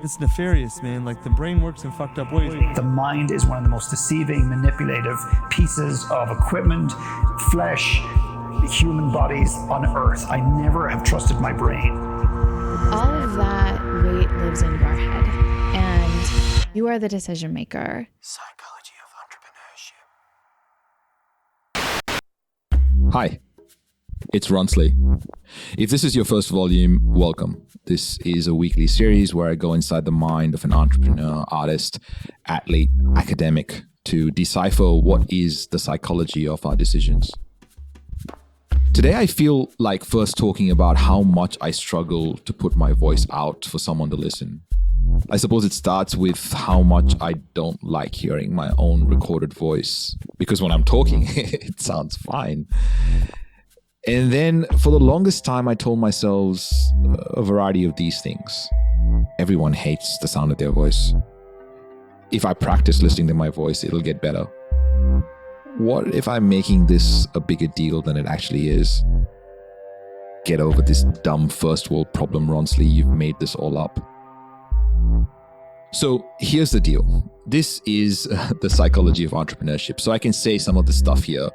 It's nefarious, man. Like, the brain works in fucked up ways. The mind is one of the most deceiving, manipulative pieces of equipment, flesh, human bodies on earth. I never have trusted my brain. All of that weight lives in your head, and you are the decision maker. Psychology of Entrepreneurship. Hi, it's Ronsley. If this is your first volume, welcome. This is a weekly series where I go inside the mind of an entrepreneur, artist, athlete, academic to decipher what is the psychology of our decisions. Today, I feel like first talking about how much I struggle to put my voice out for someone to listen. I suppose it starts with how much I don't like hearing my own recorded voice, because when I'm talking, it sounds fine. And then for the longest time, I told myself a variety of these things. Everyone hates the sound of their voice. If I practice listening to my voice, it'll get better. What if I'm making this a bigger deal than it actually is? Get over this dumb first world problem, Ronsley. You've made this all up. So here's the deal. This is the psychology of entrepreneurship. So I can say some of the stuff here.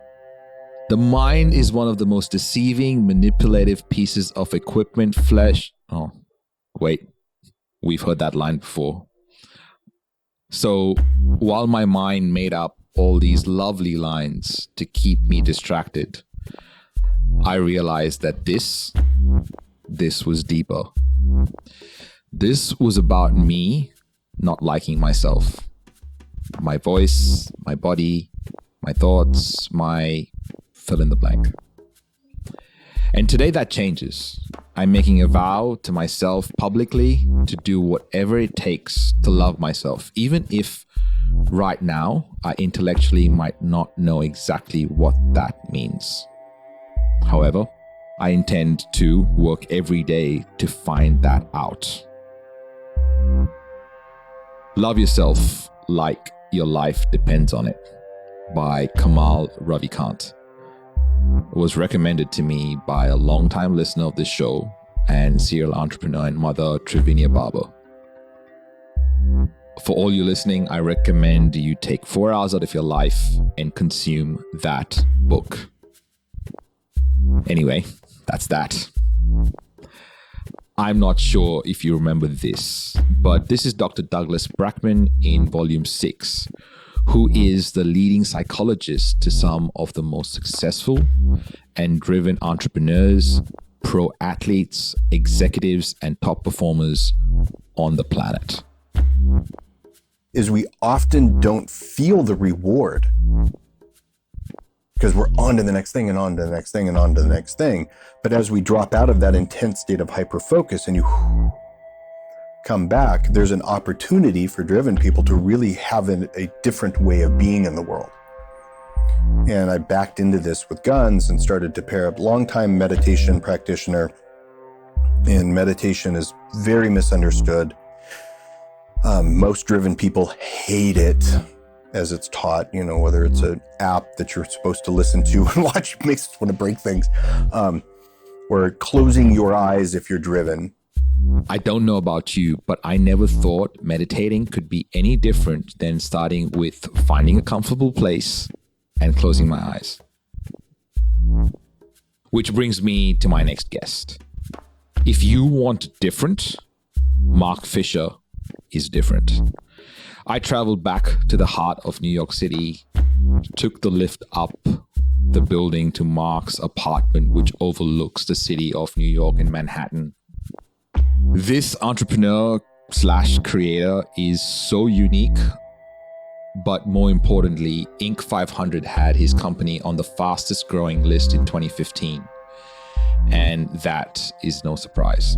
The mind is one of the most deceiving, manipulative pieces of equipment, flesh. Oh, wait. We've heard that line before. So while my mind made up all these lovely lines to keep me distracted, I realized that this was deeper. This was about me not liking myself, my voice, my body, my thoughts, my fill in the blank. And today that changes. I'm making a vow to myself publicly to do whatever it takes to love myself, even if right now I intellectually might not know exactly what that means. However, I intend to work every day to find that out. Love Yourself Like Your Life Depends on It by Kamal Ravikant. It was recommended to me by a longtime listener of this show and serial entrepreneur and mother, Trivinia Barber. For all you listening, I recommend you take 4 hours out of your life and consume that book. Anyway, that's that. I'm not sure if you remember this, but this is Dr. Douglas Brackman in Volume 6, who is the leading psychologist to some of the most successful and driven entrepreneurs, pro athletes, executives, and top performers on the planet. Is we often don't feel the reward because we're on to the next thing and on to the next thing and on to the next thing. But as we drop out of that intense state of hyper-focus and you come back, there's an opportunity for driven people to really have a different way of being in the world. And I backed into this with guns and started to pair up. Longtime meditation practitioner, and meditation is very misunderstood. Most driven people hate it as it's taught, whether it's an app that you're supposed to listen to and watch, makes us want to break things, or closing your eyes if you're driven. I don't know about you, but I never thought meditating could be any different than starting with finding a comfortable place and closing my eyes. Which brings me to my next guest. If you want different, Mark Fisher is different. I traveled back to the heart of New York City, took the lift up the building to Mark's apartment, which overlooks the city of New York in Manhattan. This entrepreneur/creator is so unique, but more importantly, Inc. 500 had his company on the fastest growing list in 2015. And that is no surprise.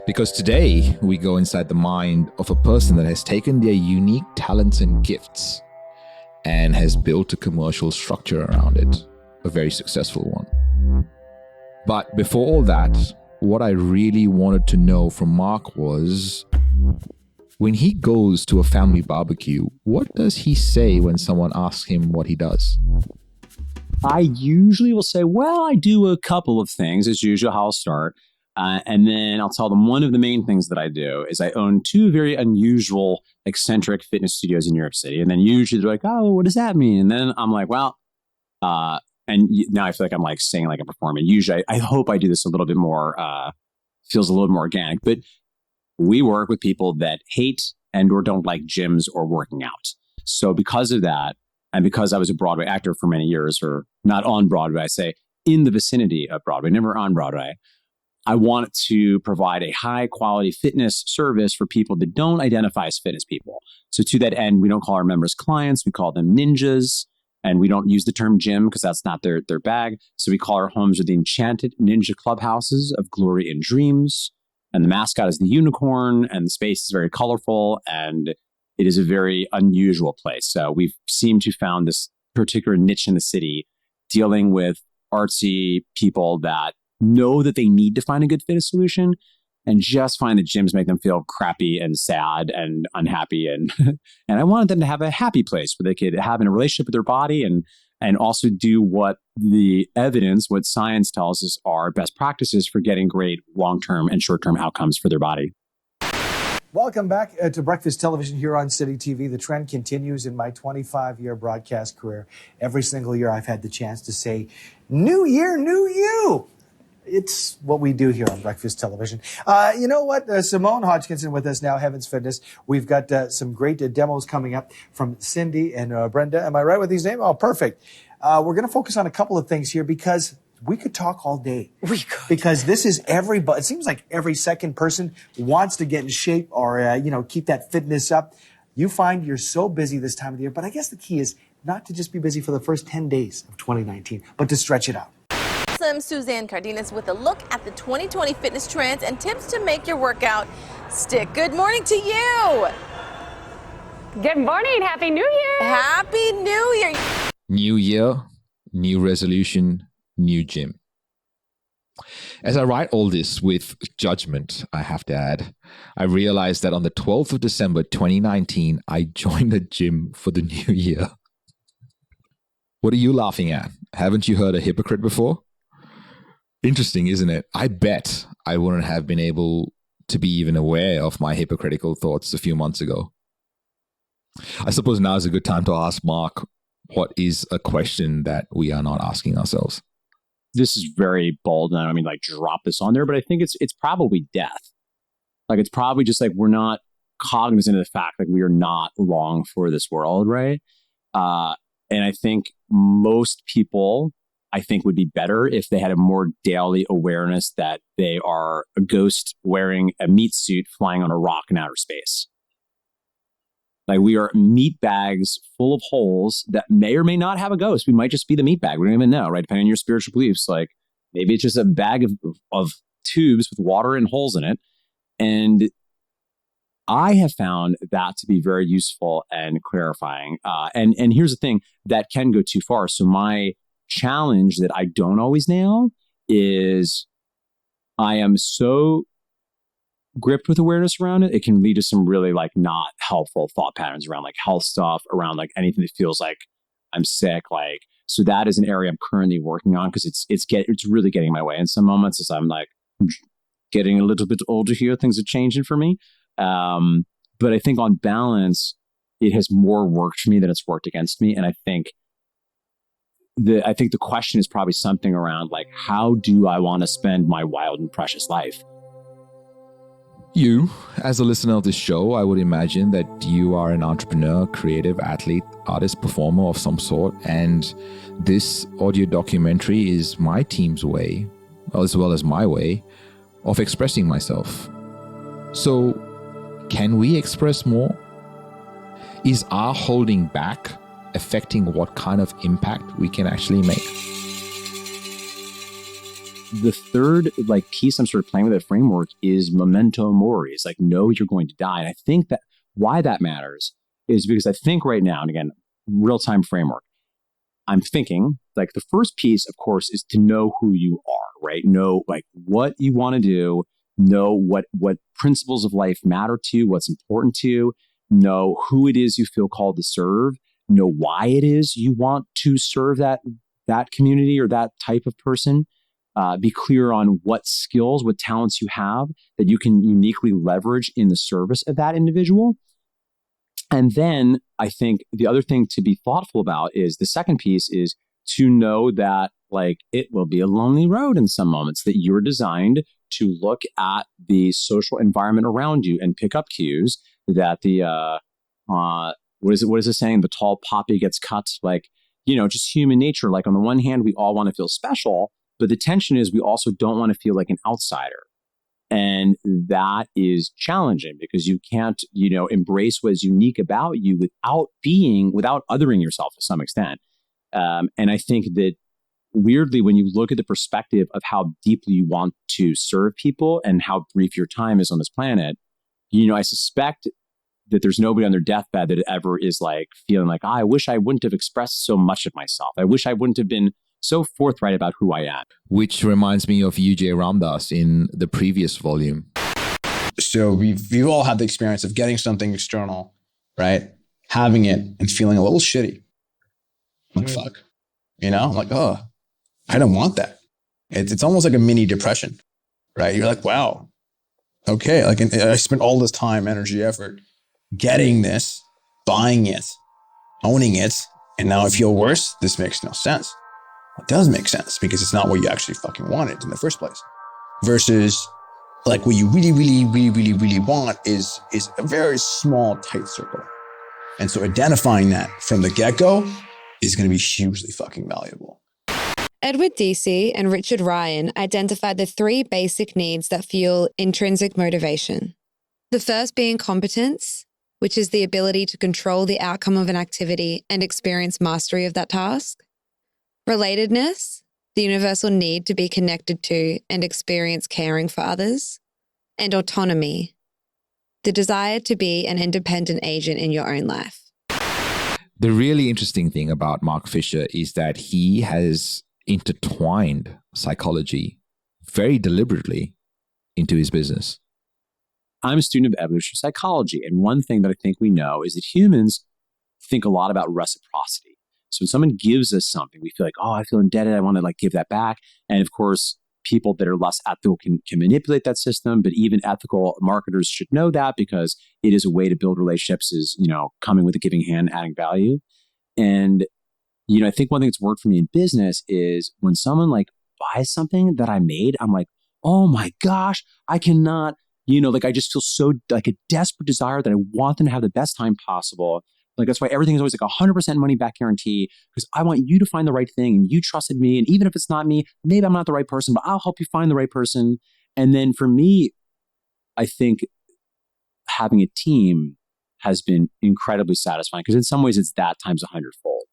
Because today we go inside the mind of a person that has taken their unique talents and gifts and has built a commercial structure around it, a very successful one. But before all that, what I really wanted to know from Mark was, when he goes to a family barbecue, what does he say when someone asks him what he does? I usually will say, well, I do a couple of things. As usual, how I'll start. And then I'll tell them one of the main things that I do is I own two very unusual, eccentric fitness studios in New York City. And then usually they're like, oh, what does that mean? And then I'm like, well, now I feel like I'm like saying like a performer. Usually I hope I do this a little bit more, feels a little more organic, but we work with people that hate and or don't like gyms or working out. So because of that, and because I was a Broadway actor for many years, or not on Broadway, I say in the vicinity of Broadway, never on Broadway, I wanted to provide a high quality fitness service for people that don't identify as fitness people. So to that end, we don't call our members clients, we call them ninjas. And we don't use the term gym because that's not their bag. So we call our homes the enchanted ninja clubhouses of glory and dreams. And the mascot is the unicorn, and the space is very colorful, and it is a very unusual place. So we've seemed to found this particular niche in the city dealing with artsy people that know that they need to find a good fitness solution and just find that gyms make them feel crappy and sad and unhappy. And and I wanted them to have a happy place where they could have a relationship with their body and also do what the evidence, what science tells us are best practices for getting great long-term and short-term outcomes for their body. Welcome back to Breakfast Television here on City TV. The trend continues in my 25-year broadcast career. Every single year I've had the chance to say, New Year, New You. It's what we do here on Breakfast Television. You know what? Simone Hodgkinson with us now, Heaven's Fitness. We've got some great demos coming up from Cindy and Brenda. Am I right with these names? Oh, perfect. We're going to focus on a couple of things here because we could talk all day. We could. Because this is it seems like every second person wants to get in shape or, keep that fitness up. You find you're so busy this time of the year, but I guess the key is not to just be busy for the first 10 days of 2019, but to stretch it out. I'm Suzanne Cardenas with a look at the 2020 fitness trends and tips to make your workout stick. Good morning to you. Good morning. Happy New Year. Happy New Year. New year, new resolution, new gym. As I write all this with judgment, I have to add, I realized that on the 12th of December 2019, I joined a gym for the new year. What are you laughing at? Haven't you heard a hypocrite before? Interesting, isn't it? I bet I wouldn't have been able to be even aware of my hypocritical thoughts a few months ago. I suppose now is a good time to ask Mark, what is a question that we are not asking ourselves? This is very bold, and I don't mean like drop this on there, but I think it's probably death. Like it's probably just like we're not cognizant of the fact that we are not long for this world, right? And I think most people, would be better if they had a more daily awareness that they are a ghost wearing a meat suit flying on a rock in outer space. Like we are meat bags full of holes that may or may not have a ghost. We might just be the meat bag. We don't even know, right? Depending on your spiritual beliefs. Like maybe it's just a bag of tubes with water and holes in it. And I have found that to be very useful and clarifying. And here's the thing that can go too far. So my challenge that I don't always nail is I am so gripped with awareness around it, it can lead to some really like not helpful thought patterns around like health stuff, around like anything that feels like I'm sick. Like, so that is an area I'm currently working on because it's really getting in my way. In some moments as I'm like getting a little bit older here, things are changing for me. But I think on balance, it has more worked for me than it's worked against me. And I think the question is probably something around like, how do I want to spend my wild and precious life? You, as a listener of this show, I would imagine that you are an entrepreneur, creative, athlete, artist, performer of some sort. And this audio documentary is my team's way, as well as my way, of expressing myself. So, can we express more? Is our holding back affecting what kind of impact we can actually make? The third piece I'm sort of playing with that framework is memento mori. It's like, know you're going to die. And I think that why that matters is because I think right now, and again, real-time framework, I'm thinking like the first piece, of course, is to know who you are, right? Know like what you want to do, know what principles of life matter to you, what's important to you, know who it is you feel called to serve, know why it is you want to serve that community or that type of person. be clear on what skills, what talents you have that you can uniquely leverage in the service of that individual. And then I think the other thing to be thoughtful about is the second piece is to know that like it will be a lonely road in some moments, that you're designed to look at the social environment around you and pick up cues that the, what is it saying? The tall poppy gets cut, like, just human nature. Like on the one hand, we all want to feel special, but the tension is we also don't want to feel like an outsider. And that is challenging because you can't, embrace what is unique about you without othering yourself to some extent. And I think that weirdly, when you look at the perspective of how deeply you want to serve people and how brief your time is on this planet, I suspect that there's nobody on their deathbed that ever is like feeling like, I wish I wouldn't have expressed so much of myself. I wish I wouldn't have been so forthright about who I am. Which reminds me of UJ Ramdas in the previous volume. So we've all had the experience of getting something external, right? Having it and feeling a little shitty. Like, fuck. Like, oh, I don't want that. It's almost like a mini depression, right? You're like, wow, okay. Like I spent all this time, energy, effort getting this, buying it, owning it. And now I feel worse. This makes no sense. It does make sense because it's not what you actually fucking wanted in the first place. Versus like what you really, really, really, really, really want is a very small, tight circle. And so identifying that from the get-go is going to be hugely fucking valuable. Edward Deci and Richard Ryan identified the 3 basic needs that fuel intrinsic motivation. The first being competence, which is the ability to control the outcome of an activity and experience mastery of that task. Relatedness, the universal need to be connected to and experience caring for others. And autonomy, the desire to be an independent agent in your own life. The really interesting thing about Mark Fisher is that he has intertwined psychology very deliberately into his business. I'm a student of evolutionary psychology. And one thing that I think we know is that humans think a lot about reciprocity. So when someone gives us something, we feel like, oh, I feel indebted. I want to give that back. And of course, people that are less ethical can manipulate that system, but even ethical marketers should know that because it is a way to build relationships is, coming with a giving hand, adding value. And, I think one thing that's worked for me in business is when someone buys something that I made, I'm like, oh my gosh, I cannot, I just feel so a desperate desire that I want them to have the best time possible. That's why everything is always 100% money back guarantee, because I want you to find the right thing and you trusted me. And even if it's not me, maybe I'm not the right person, but I'll help you find the right person. And then for me, I think having a team has been incredibly satisfying because in some ways it's that times 100-fold,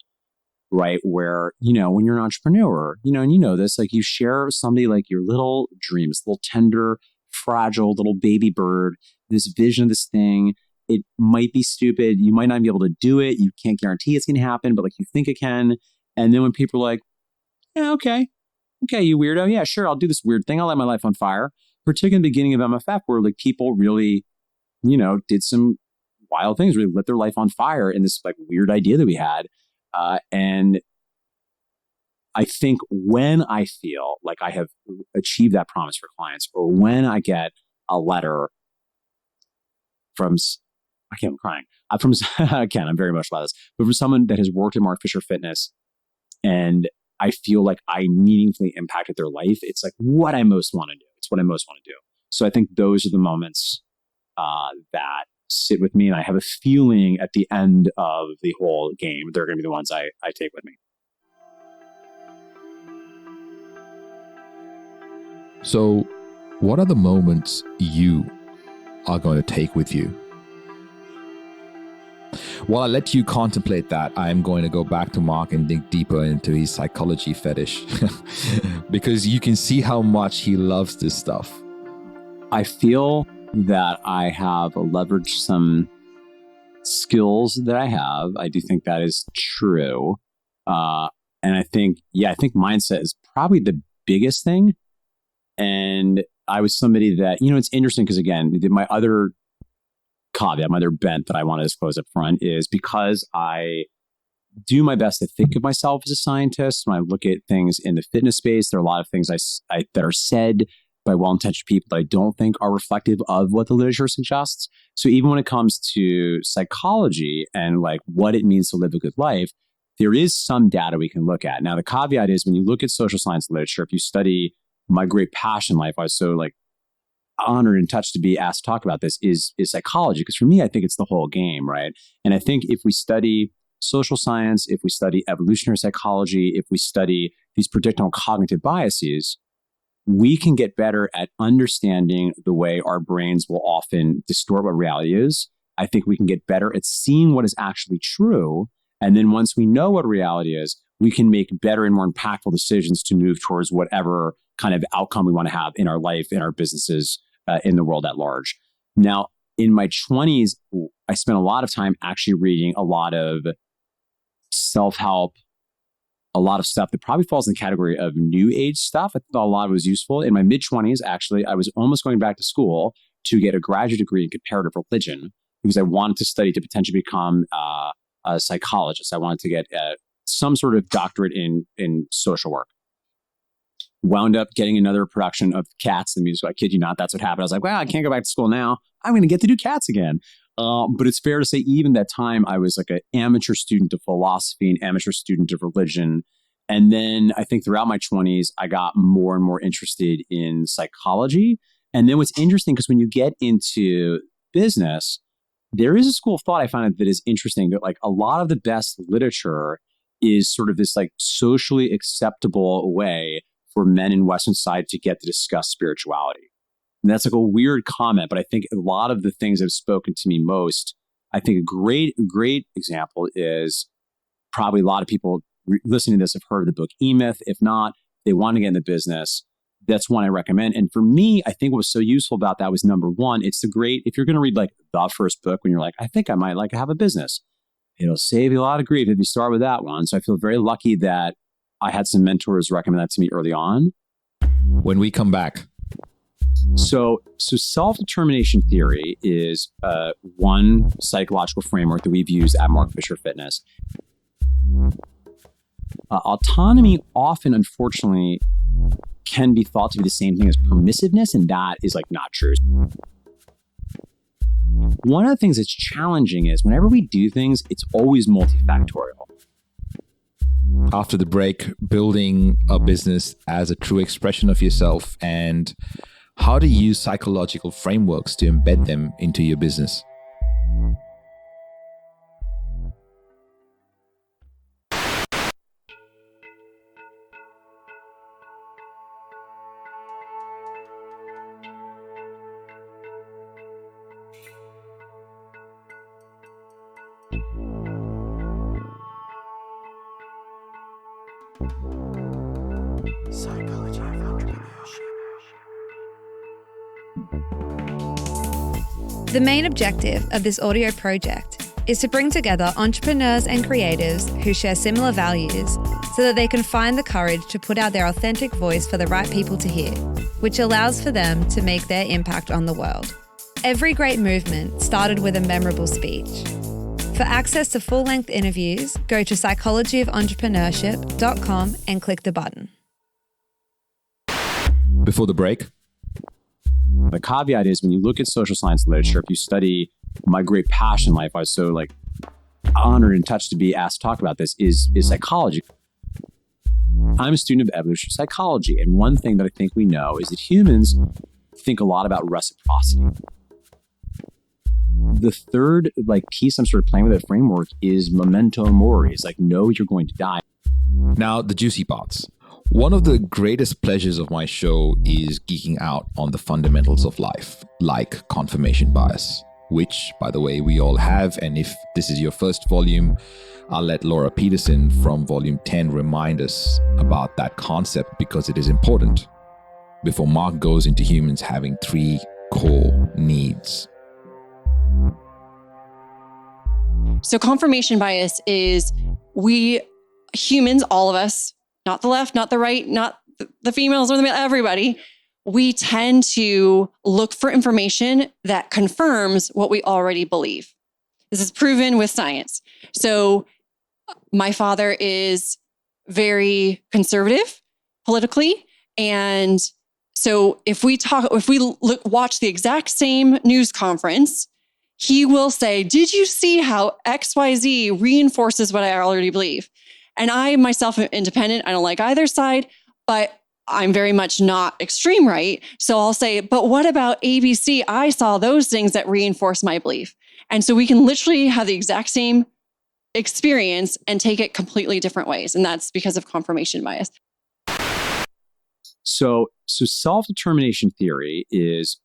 right? Where, when you're an entrepreneur, and this, you share somebody your little dreams, little tender, fragile little baby bird, this vision of this thing. It might be stupid. You might not be able to do it. You can't guarantee it's going to happen, but you think it can. And then when people are like, yeah, okay, you weirdo. Yeah, sure. I'll do this weird thing. I'll light my life on fire. Particularly in the beginning of MFF where people really, did some wild things, really lit their life on fire in this weird idea that we had. And I think when I feel like I have achieved that promise for clients, or when I get a letter from, I'm crying. Again, I'm very emotional about this, but from someone that has worked at Mark Fisher Fitness and I feel like I meaningfully impacted their life, it's what I most want to do. It's what I most want to do. So I think those are the moments that sit with me. And I have a feeling at the end of the whole game, they're going to be the ones I take with me. So what are the moments you are going to take with you? While I let you contemplate that, I'm going to go back to Mark and dig deeper into his psychology fetish because you can see how much he loves this stuff. I feel that I have leveraged some skills that I have. I do think that is true. And I think mindset is probably the biggest thing. And I was somebody that, it's interesting because again, my other caveat, my other bent that I want to disclose up front is because I do my best to think of myself as a scientist. When I look at things in the fitness space, there are a lot of things that are said by well-intentioned people that I don't think are reflective of what the literature suggests. So even when it comes to psychology and like what it means to live a good life, there is some data we can look at. Now, the caveat is when you look at social science literature, if you study my great passion life, I was so like honored and touched to be asked to talk about this is psychology. Because for me, I think it's the whole game, right? And I think if we study social science, if we study evolutionary psychology, if we study these predictable cognitive biases, we can get better at understanding the way our brains will often distort what reality is. I think we can get better at seeing what is actually true. And then once we know what reality is, we can make better and more impactful decisions to move towards whatever kind of outcome we want to have in our life, in our businesses, in the world at large. Now, in my 20s, I spent a lot of time actually reading a lot of self-help, a lot of stuff that probably falls in the category of new age stuff. I thought a lot of it was useful. In my mid-20s, actually, I was almost going back to school to get a graduate degree in comparative religion because I wanted to study to potentially become a psychologist. I wanted to get some sort of doctorate in social work. Wound up getting another production of Cats, the musical. I kid you not, that's what happened. I was like, well, I can't go back to school now. I'm going to get to do Cats again. But it's fair to say, even that time, I was like an amateur student of philosophy, an amateur student of religion. And then I think throughout my 20s, I got more and more interested in psychology. And then what's interesting, because when you get into business, there is a school of thought I find that is interesting, that like a lot of the best literature is sort of this like socially acceptable way for men in Western society to get to discuss spirituality. And that's like a weird comment, but I think a lot of the things that have spoken to me most, I think a great example is probably a lot of people listening to this have heard of the book E-Myth. If not, they want to get in the business. That's one I recommend. And for me, I think what was so useful about that was number one, it's if you're going to read like the first book when you're like, I think I might like to have a business. It'll save you a lot of grief if you start with that one. So I feel very lucky that I had some mentors recommend that to me early on. When we come back. So self-determination theory is one psychological framework that we've used at Mark Fisher Fitness. Autonomy often, unfortunately, can be thought to be the same thing as permissiveness, and that is like not true. One of the things that's challenging is whenever we do things, it's always multifactorial. After the break, building a business as a true expression of yourself and how to use psychological frameworks to embed them into your business. Psychology of Entrepreneurship. The main objective of this audio project is to bring together entrepreneurs and creatives who share similar values so that they can find the courage to put out their authentic voice for the right people to hear, which allows for them to make their impact on the world. Every great movement started with a memorable speech. For access to full-length interviews, go to psychologyofentrepreneurship.com and click the button. Before the break. The caveat is when you look at social science literature, if you study my great passion life, I was so like honored and touched to be asked to talk about this is psychology. I'm a student of evolutionary psychology. And one thing that I think we know is that humans think a lot about reciprocity. The third piece I'm sort of playing with that framework is memento mori. It's like, know you're going to die. Now, the juicy parts. One of the greatest pleasures of my show is geeking out on the fundamentals of life, like confirmation bias, which, by the way, we all have. And if this is your first volume, I'll let Laura Peterson from volume 10 remind us about that concept because it is important. Before Mark goes into humans having 3 core needs. So confirmation bias is we humans, all of us, not the left, not the right, not the females or the male, everybody, we tend to look for information that confirms what we already believe. This is proven with science. So My father is very conservative politically. And so if we watch the exact same news conference, he will say, did you see how XYZ reinforces what I already believe? And I myself am independent. I don't like either side, but I'm very much not extreme right. So I'll say, but what about ABC? I saw those things that reinforce my belief. And so we can literally have the exact same experience and take it completely different ways. And that's because of confirmation bias. So self-determination theory is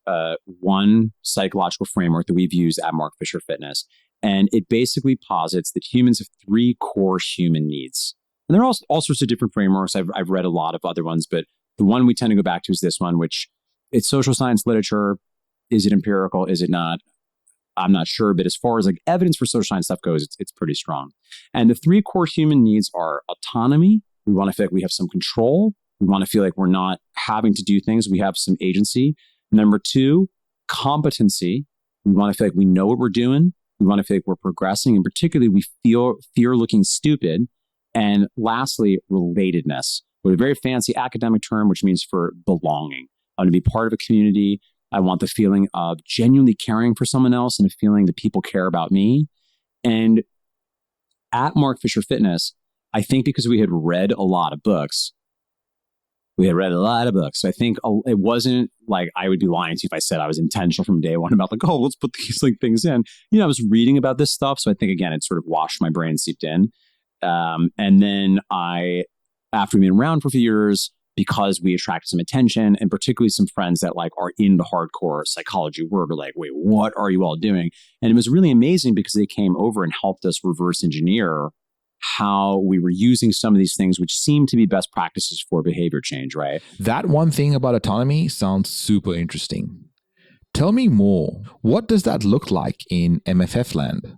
one psychological framework that we've used at Mark Fisher Fitness. And it basically posits that humans have three core human needs. And there are all sorts of different frameworks. I've read a lot of other ones, but the one we tend to go back to is this one, which it's social science literature. Is it empirical? Is it not? I'm not sure. But as far as like evidence for social science stuff goes, it's pretty strong. And the three core human needs are autonomy. We want to feel like we have some control. We want to feel like we're not having to do things. We have some agency. Number two, competency. We want to feel like we know what we're doing. We want to feel like we're progressing. And particularly, we fear looking stupid. And lastly, relatedness, with a very fancy academic term, which means for belonging. I want to be part of a community. I want the feeling of genuinely caring for someone else and a feeling that people care about me. And at Mark Fisher Fitness, I think because we had read a lot of books, So I think it wasn't like I would be lying to you if I said I was intentional from day one about like, oh, let's put these like things in. I was reading about this stuff. So I think, again, it sort of washed my brain, seeped in. And then after being around for a few years, because we attracted some attention and particularly some friends that like are in the hardcore psychology world are like, wait, what are you all doing? And it was really amazing because they came over and helped us reverse engineer how we were using some of these things, which seem to be best practices for behavior change, right? That one thing about autonomy sounds super interesting. Tell me more. What does that look like in MFF land?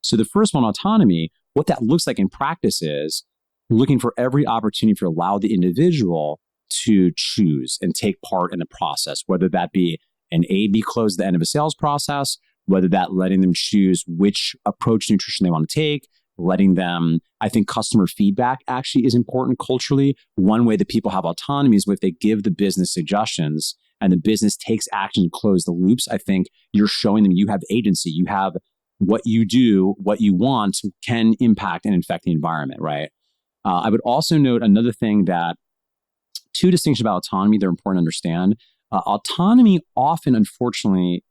So the first one, autonomy, what that looks like in practice is looking for every opportunity to allow the individual to choose and take part in the process, whether that be an A/B close at the end of a sales process, whether that letting them choose which approach to nutrition they want to take, letting them, I think customer feedback actually is important culturally. One way that people have autonomy is if they give the business suggestions and the business takes action to close the loops. I think you're showing them you have agency. You have what you do, what you want can impact and affect the environment, right? I would also note another thing that two distinctions about autonomy that are important to understand. Autonomy often, unfortunately,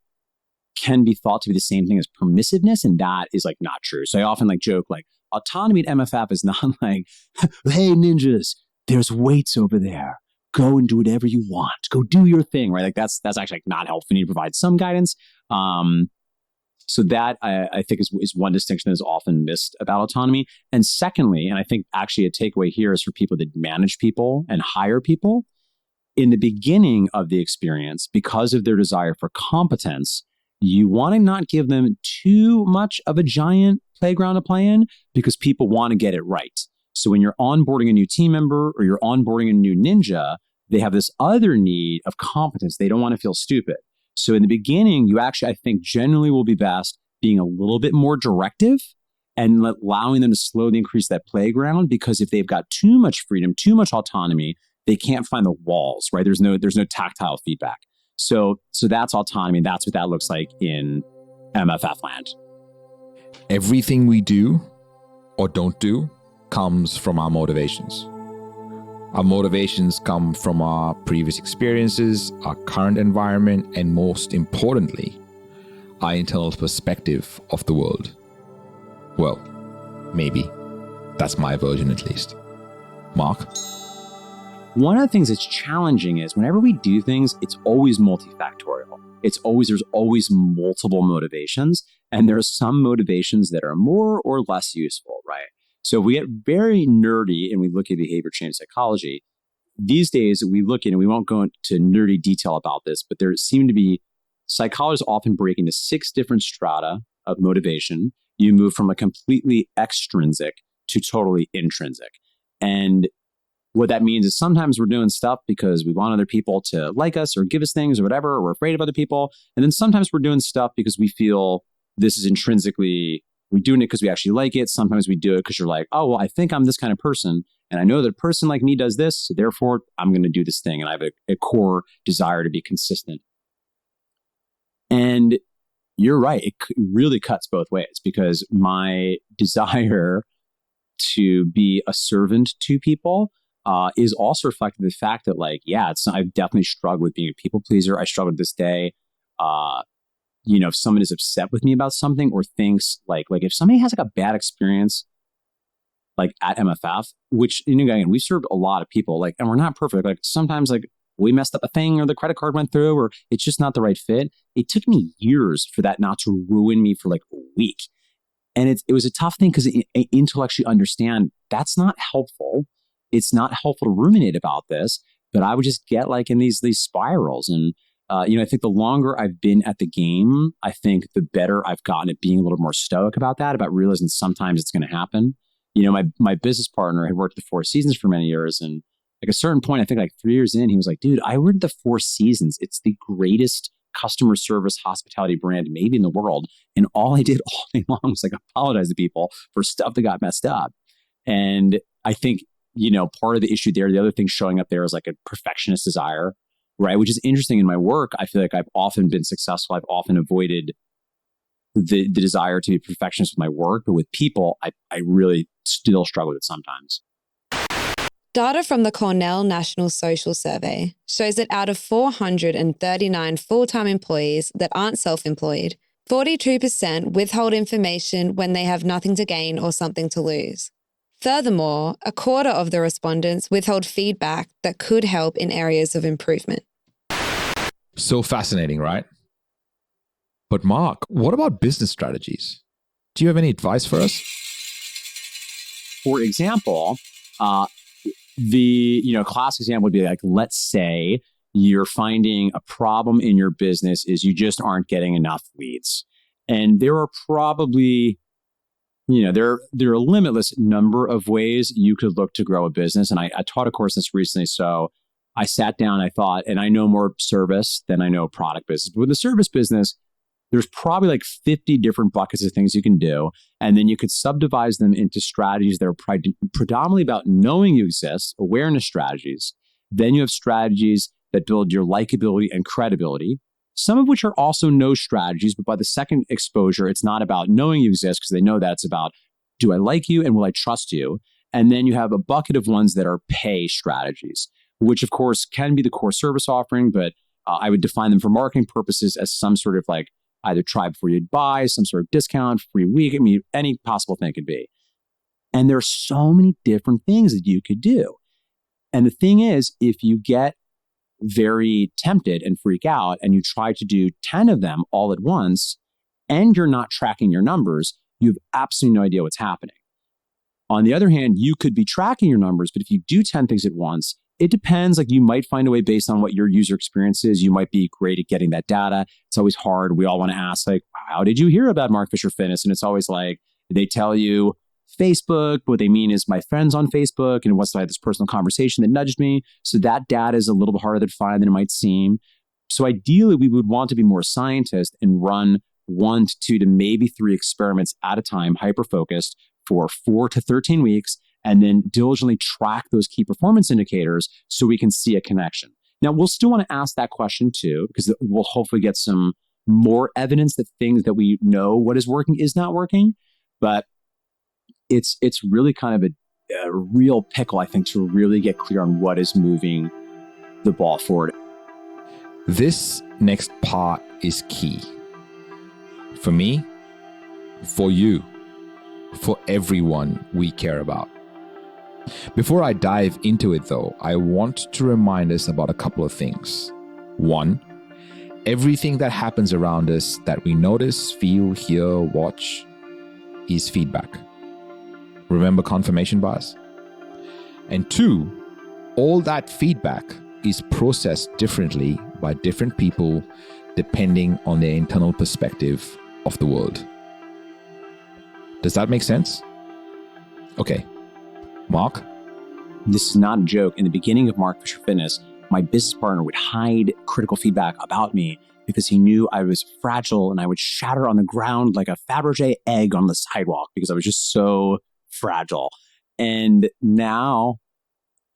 can be thought to be the same thing as permissiveness, and that is like not true. So I often like joke like autonomy at MFF is not like, hey ninjas, there's weights over there. Go and do whatever you want. Go do your thing, right? Like that's actually like not helpful. You need to provide some guidance. So that I think is one distinction that is often missed about autonomy. And secondly, and I think actually a takeaway here is for people that manage people and hire people, in the beginning of the experience, because of their desire for competence, you want to not give them too much of a giant playground to play in because people want to get it right. So when you're onboarding a new team member or you're onboarding a new ninja, they have this other need of competence. They don't want to feel stupid. So in the beginning, you actually, I think, generally will be best being a little bit more directive and allowing them to slowly increase that playground, because if they've got too much freedom, too much autonomy, they can't find the walls, right? There's no tactile feedback. So that's autonomy. That's what that looks like in MFF land. Everything we do or don't do comes from our motivations. Our motivations come from our previous experiences, our current environment, and most importantly, our internal perspective of the world. Well, maybe. That's my version at least. Mark? One of the things that's challenging is whenever we do things, it's always multifactorial. There's always multiple motivations, and there are some motivations that are more or less useful, right? So if we get very nerdy and we look at behavior change psychology, these days we look at, and we won't go into nerdy detail about this, but there seem to be psychologists often break into 6 different strata of motivation. You move from a completely extrinsic to totally intrinsic. And what that means is sometimes we're doing stuff because we want other people to like us or give us things or whatever, or we're afraid of other people. And then sometimes we're doing stuff because we feel this is intrinsically we doing it because we actually like it. Sometimes we do it because you're like, oh, well, I think I'm this kind of person. And I know that a person like me does this. So therefore, I'm going to do this thing. And I have a core desire to be consistent. And you're right. It really cuts both ways, because my desire to be a servant to people is also reflected in the fact that, like, yeah, I've definitely struggled with being a people pleaser. I struggle to this day. If someone is upset with me about something or thinks like if somebody has like a bad experience, like at MFF, which, again, we served a lot of people, like, and we're not perfect. Like sometimes like we messed up a thing or the credit card went through or it's just not the right fit. It took me years for that not to ruin me for like a week. And it was a tough thing because I intellectually understand that's not helpful. It's not helpful to ruminate about this, but I would just get like in these spirals. And, I think the longer I've been at the game, I think the better I've gotten at being a little more stoic about that, about realizing sometimes it's going to happen. My business partner had worked the Four Seasons for many years. And like a certain point, I think like 3 years in, he was like, dude, I worked the Four Seasons. It's the greatest customer service hospitality brand maybe in the world. And all I did all day long was like apologize to people for stuff that got messed up. And I think, part of the issue there, the other thing showing up there is like a perfectionist desire, right? Which is interesting in my work. I feel like I've often been successful. I've often avoided the desire to be a perfectionist with my work, but with people, I really still struggle with it sometimes. Data from the Cornell National Social Survey shows that out of 439 full-time employees that aren't self-employed, 42% withhold information when they have nothing to gain or something to lose. Furthermore, a quarter of the respondents withhold feedback that could help in areas of improvement. So fascinating, right? But Mark, what about business strategies? Do you have any advice for us? For example, the classic example would be like, let's say you're finding a problem in your business is you just aren't getting enough leads. And there are probably, there are a limitless number of ways you could look to grow a business. And I taught a course on this recently. So I sat down, I thought, and I know more service than I know product business. But with the service business, there's probably like 50 different buckets of things you can do. And then you could subdivide them into strategies that are predominantly about knowing you exist, awareness strategies. Then you have strategies that build your likability and credibility, some of which are also know strategies. But by the second exposure, it's not about knowing you exist because they know that. It's about, do I like you and will I trust you? And then you have a bucket of ones that are pay strategies, which of course can be the core service offering, but I would define them for marketing purposes as some sort of like either try before you buy, some sort of discount, free week, any possible thing it could be. And there are so many different things that you could do. And the thing is, if you get very tempted and freak out and you try to do 10 of them all at once and you're not tracking your numbers, you have absolutely no idea what's happening. On the other hand, you could be tracking your numbers, but if you do 10 things at once, it depends. Like you might find a way based on what your user experience is. You might be great at getting that data. It's always hard. We all want to ask like, how did you hear about Mark Fisher Fitness? And it's always like, they tell you Facebook. What they mean is my friends on Facebook. And what's like this personal conversation that nudged me. So that data is a little bit harder to find than it might seem. So ideally, we would want to be more scientists and run 1 to 2 to maybe 3 experiments at a time, hyper-focused for 4 to 13 weeks. And then diligently track those key performance indicators so we can see a connection. Now, we'll still want to ask that question too, because we'll hopefully get some more evidence that things that we know what is working is not working. But it's really kind of a real pickle, I think, to really get clear on what is moving the ball forward. This next part is key. For me, for you, for everyone we care about. Before I dive into it though, I want to remind us about a couple of things. 1, everything that happens around us that we notice, feel, hear, watch is feedback. Remember confirmation bias? And 2, all that feedback is processed differently by different people depending on their internal perspective of the world. Does that make sense? Okay. Mark? This is not a joke. In the beginning of Mark Fisher Fitness, my business partner would hide critical feedback about me because he knew I was fragile and I would shatter on the ground like a Fabergé egg on the sidewalk because I was just so fragile. And now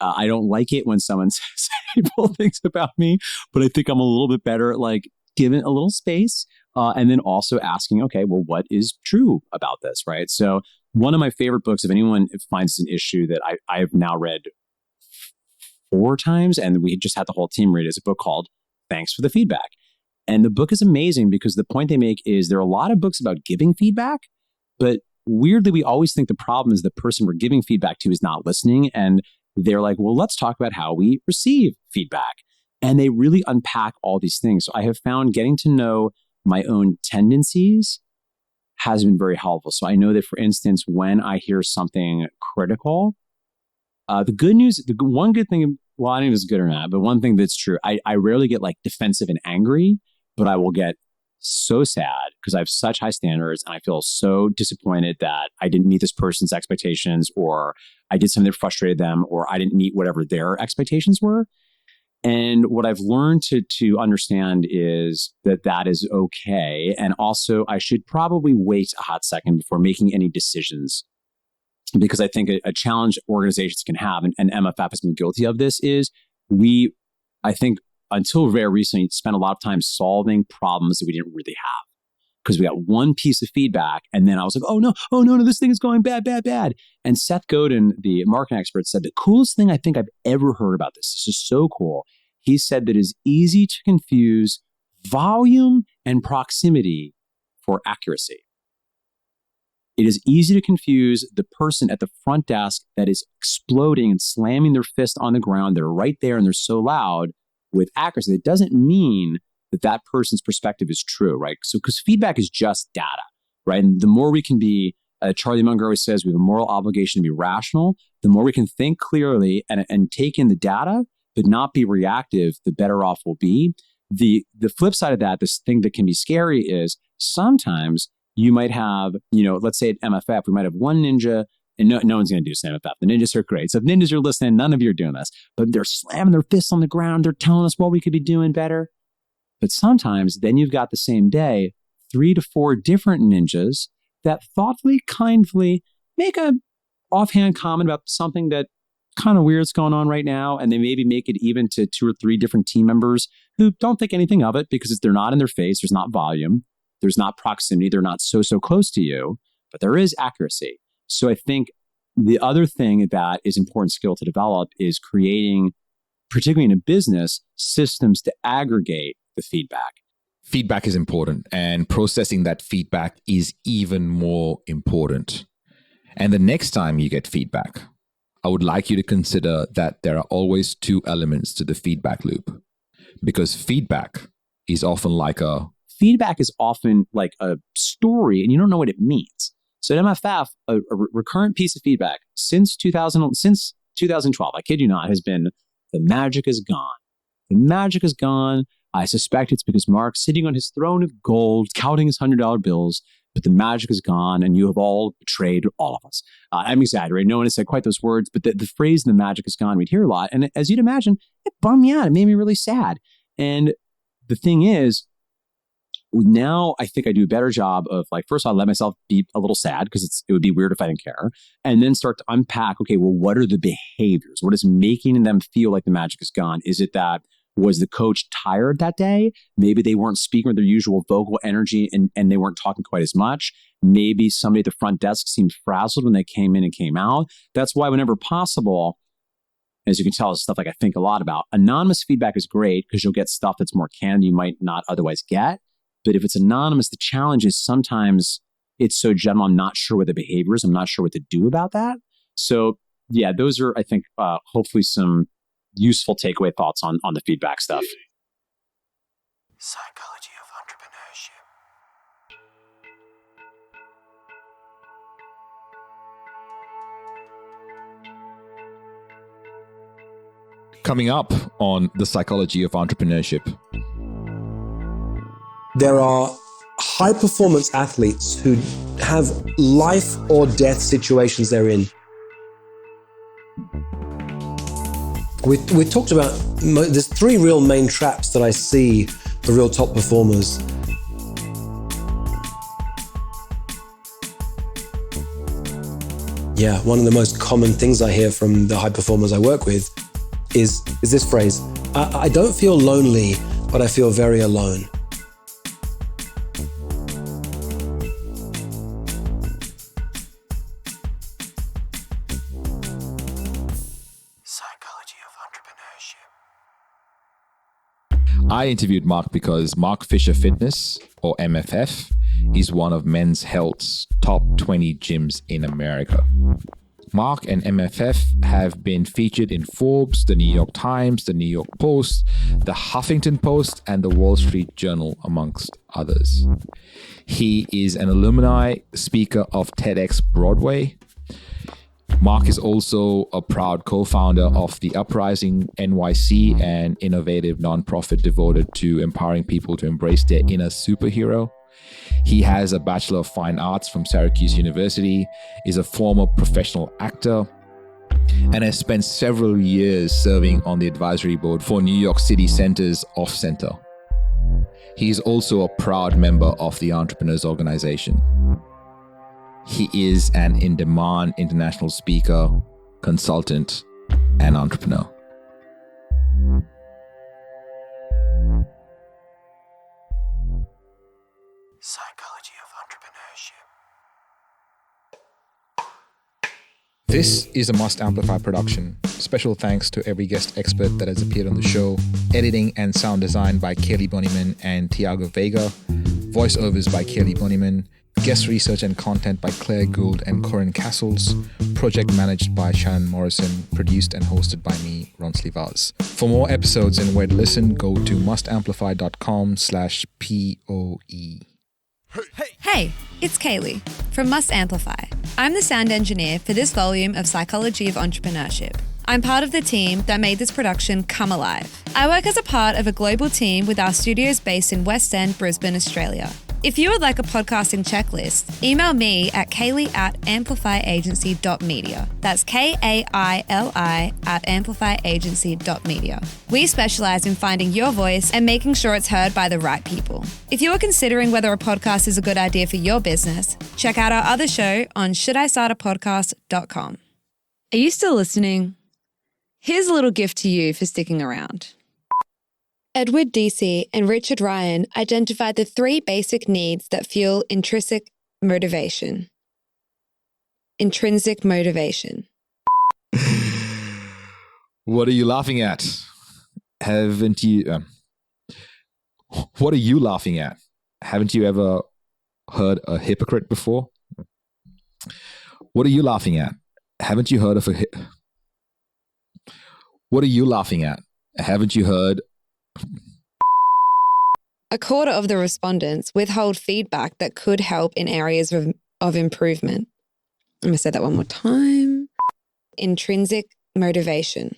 I don't like it when someone says hateful things about me, but I think I'm a little bit better at like giving a little space and then also asking, okay, well, what is true about this, right? So one of my favorite books, if anyone finds an issue that I've now read 4 times, and we just had the whole team read it, is a book called Thanks for the Feedback. And the book is amazing because the point they make is there are a lot of books about giving feedback, but weirdly, we always think the problem is the person we're giving feedback to is not listening. And they're like, well, let's talk about how we receive feedback. And they really unpack all these things. So I have found getting to know my own tendencies has been very helpful. So I know that, for instance, when I hear something critical, the good news, the one good thing, well, I don't know if it's good or not, but one thing that's true, I rarely get like defensive and angry, but I will get so sad because I have such high standards and I feel so disappointed that I didn't meet this person's expectations, or I did something that frustrated them, or I didn't meet whatever their expectations were. And what I've learned to understand is that is okay. And also I should probably wait a hot second before making any decisions, because I think a challenge organizations can have, and MFF has been guilty of this, is I think until very recently, spent a lot of time solving problems that we didn't really have. Because we got one piece of feedback, and then I was like, oh no, this thing is going bad. And Seth Godin, the marketing expert, said the coolest thing I think I've ever heard about this is so cool. He said that it's easy to confuse volume and proximity for accuracy. It is easy to confuse the person at the front desk that is exploding and slamming their fist on the ground. They're right there and they're so loud with accuracy. It doesn't mean that person's perspective is true, right? So, because feedback is just data, right? And the more we can be, Charlie Munger always says, we have a moral obligation to be rational. The more we can think clearly and take in the data, but not be reactive, the better off we'll be. The flip side of that, this thing that can be scary, is sometimes you might have, let's say at MFF, we might have one ninja, and no one's going to do MFF. The ninjas are great. So if ninjas are listening, none of you are doing this, but they're slamming their fists on the ground. They're telling us what we could be doing better. But sometimes then you've got the same day 3 to 4 different ninjas that thoughtfully, kindly make a offhand comment about something that kind of weird is going on right now. And they maybe make it even to 2 or 3 different team members who don't think anything of it because they're not in their face. There's not volume. There's not proximity. They're not so close to you, but there is accuracy. So I think the other thing that is important skill to develop is creating, particularly in a business, systems to aggregate the feedback. Feedback is important, and processing that feedback is even more important. And the next time you get feedback, I would like you to consider that there are always 2 elements to the feedback loop, because feedback is often like a story and you don't know what it means. So at MFF, a recurrent piece of feedback since 2012, I kid you not, has been the magic is gone. The magic is gone. I suspect it's because Mark's sitting on his throne of gold, counting his $100 bills, but the magic is gone and you have all betrayed all of us. I'm exaggerating. No one has said quite those words, but the phrase "the magic is gone" we'd hear a lot. And as you'd imagine, it bummed me out. It made me really sad. And the thing is, now I think I do a better job of, like, first of all, I let myself be a little sad because it would be weird if I didn't care. And then start to unpack, okay, well, what are the behaviors? What is making them feel like the magic is gone? Is it that, was the coach tired that day? Maybe they weren't speaking with their usual vocal energy and they weren't talking quite as much. Maybe somebody at the front desk seemed frazzled when they came in and came out. That's why whenever possible, as you can tell, it's stuff like I think a lot about. Anonymous feedback is great because you'll get stuff that's more candid you might not otherwise get. But if it's anonymous, the challenge is sometimes it's so general, I'm not sure what the behavior is. I'm not sure what to do about that. So yeah, those are, I think, hopefully some useful takeaway thoughts on the feedback stuff. Psychology of Entrepreneurship. Coming up on the Psychology of Entrepreneurship. There are high-performance athletes who have life or death situations they're in. We talked about, there's 3 real main traps that I see the real top performers. Yeah, one of the most common things I hear from the high performers I work with is this phrase: I don't feel lonely, but I feel very alone. Psychology of Entrepreneurship. I interviewed Mark because Mark Fisher Fitness, or MFF, is one of Men's Health's top 20 gyms in America. Mark and MFF have been featured in Forbes, the New York Times, the New York Post, the Huffington Post, and the Wall Street Journal, amongst others. He is an alumni speaker of TEDx Broadway. Mark is also a proud co-founder of the Uprising NYC, an innovative nonprofit devoted to empowering people to embrace their inner superhero. He has a Bachelor of Fine Arts from Syracuse University, is a former professional actor, and has spent several years serving on the advisory board for New York City Center's Off Center. He is also a proud member of the Entrepreneurs Organization. He is an in-demand international speaker, consultant, and entrepreneur. Psychology of Entrepreneurship. This is a Must Amplify production. Special thanks to every guest expert that has appeared on the show. Editing and sound design by Kelly Bonnyman and Tiago Vega. Voiceovers by Kelly Bonnyman. Guest research and content by Claire Gould and Corinne Castles. Project managed by Shannon Morrison. Produced and hosted by me, Ronsley Vaz. For more episodes and where to listen, go to mustamplify.com/POE. Hey, it's Kaylee from Must Amplify. I'm the sound engineer for this volume of Psychology of Entrepreneurship. I'm part of the team that made this production come alive. I work as a part of a global team with our studios based in West End, Brisbane, Australia. If you would like a podcasting checklist, email me at kaylee@amplifyagency.media. That's KAILI@amplifyagency.media. We specialize in finding your voice and making sure it's heard by the right people. If you are considering whether a podcast is a good idea for your business, check out our other show on shouldistartapodcast.com. Are you still listening? Here's a little gift to you for sticking around. Edward Deci and Richard Ryan identified the 3 basic needs that fuel intrinsic motivation. Intrinsic motivation. What are you laughing at? Haven't you... what are you laughing at? Haven't you ever heard a hypocrite before? What are you laughing at? Haven't you heard of a... What are you laughing at? Haven't you heard... A quarter of the respondents withhold feedback that could help in areas of improvement. I'm going to say that one more time. Intrinsic motivation.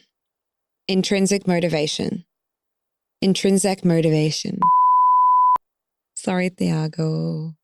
Intrinsic motivation. Intrinsic motivation. Sorry, Thiago.